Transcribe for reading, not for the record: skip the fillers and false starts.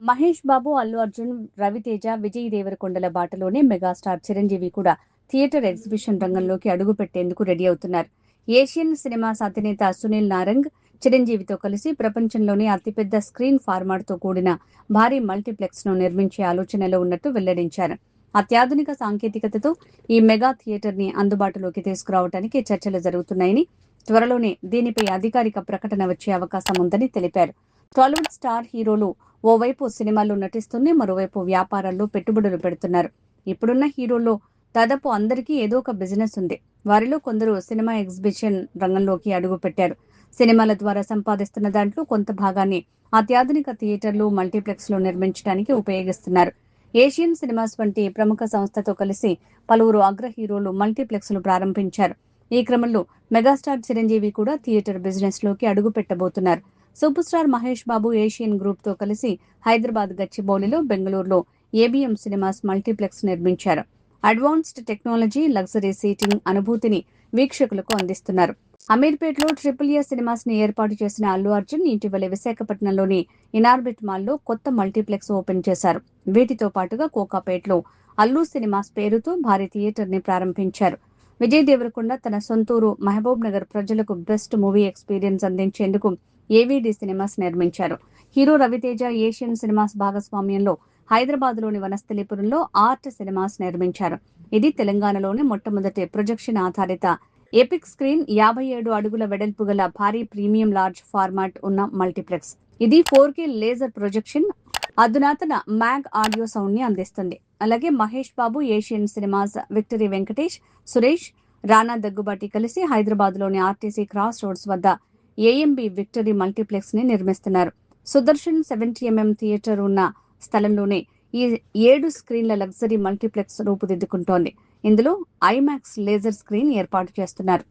మహేష్ బాబు, అల్లు అర్జున్, రవితేజ, విజయ్ దేవరకొండల బాటలోనే మెగాస్టార్ చిరంజీవి కూడా theatre exhibition రంగంలోకి అడుగు పెట్టేందుకు రెడీ అవుతున్నారు. ఏషియన్ సినిమాస్ అధినేత సునీల్ నారంగ్ చిరంజీవితో కలిసి ప్రపంచంలోనే అతిపెద్ద స్క్రీన్ ఫార్మాట్తో కూడిన భారీ మల్టీప్లెక్స్ ను నిర్మించే ఆలోచనలో ఉన్నట్టు వెల్లడించారు. అత్యాధునిక సాంకేతికతతో ఈ మెగా థియేటర్ ని అందుబాటులోకి తీసుకురావడానికి చర్చలు జరుగుతున్నాయని, త్వరలోనే దీనిపై అధికారిక ప్రకటన వచ్చే అవకాశం ఉందని తెలిపారు. టాలీవుడ్ స్టార్ హీరోలు ఓవైపు సినిమాల్లో నటిస్తూనే మరోవైపు వ్యాపారాల్లో పెట్టుబడులు పెడుతున్నారు. ఇప్పుడున్న హీరోల్లో దాదాపు అందరికీ ఏదో ఒక బిజినెస్ ఉంది. వారిలో కొందరు సినిమా ఎగ్జిబిషన్ రంగంలోకి అడుగు పెట్టారు. సినిమాల ద్వారా సంపాదిస్తున్న దాంట్లో కొంత భాగాన్ని అత్యాధునిక థియేటర్లు, మల్టీప్లెక్స్లు నిర్మించడానికి ఉపయోగిస్తున్నారు. ఏషియన్ సినిమాస్ వంటి ప్రముఖ సంస్థతో కలిసి పలువురు అగ్ర హీరోలు మల్టీప్లెక్స్లు ప్రారంభించారు. ఈ క్రమంలో మెగాస్టార్ చిరంజీవి కూడా థియేటర్ బిజినెస్ లోకి అడుగు పెట్టబోతున్నారు. Super star Mahesh Babu Asian group తో కలిసి హైదరాబాద్ గచ్చిబౌలిలో, బెంగళూరులో ఏబిఎం సినిమాస్ మల్టీప్లెక్స్ నిర్మించారు. అడ్వాన్స్డ్ టెక్నాలజీ, లగ్జరీ సీటింగ్ అనుభూతిని వీక్షకులకు అందిస్తున్నారు. అమీర్పేటలో ట్రిపుల్ ఏ సినిమాస్ ని ఏర్పాటు చేసిన అల్లు అర్జున్ ఇటీవలే విశాఖపట్నంలోని ఇనార్బిట్ మాల్లో కొత్త మల్టీప్లెక్స్ ఓపెన్ చేశారు. వీటితో పాటుగా కోకాపేటలో అల్లు సినిమాస్ పేరుతో భారీ థియేటర్ ని ప్రారంభించారు. విజయ్ దేవరకొండ తన సొంతూరు మహబూబ్ నగర్ ప్రజలకు బెస్ట్ మూవీ ఎక్స్పీరియన్స్ అందించేందుకు ఏవీడీ సినిమాస్ నిర్మించారు. హీరో రవితేజ ఏషియన్ సినిమాస్ భాగస్వామ్యంలో హైదరాబాద్లోని వనస్థలిపురంలో ఆర్ట్ సినిమాస్ నిర్మించారు. ఇది తెలంగాణలోని మొట్టమొదటి ప్రొజెక్షన్ ఆధారిత ఎపిక్ స్క్రీన్ 57 అడుగుల వెడల్పు గల భారీ ప్రీమియం లార్జ్ ఫార్మాట్ ఉన్న మల్టీప్లెక్స్. ఇది 4K లేజర్ ప్రొజెక్షన్, అధునాతన మ్యాగ్ ఆడియో సౌండ్ ని అందిస్తుంది. అలాగే Mahesh Babu Asian Cinemas, Victory Venkatesh, Suresh, Rana Daggubati కలిసి హైదరాబాద్లోని ఆర్టీసీ క్రాస్ రోడ్స్ వద్ద ఏఎంబి విక్టరీ మల్టీప్లెక్స్ ని నిర్మిస్తున్నారు. సుదర్శన్ 70mm థియేటర్ ఉన్న స్థలంలోనే ఈ 7 స్క్రీన్ల లగ్జరీ మల్టీప్లెక్స్ రూపుదిద్దుకుంటోంది. ఇందులో ఐమాక్స్ లేజర్ స్క్రీన్ ఏర్పాటు చేస్తున్నారు.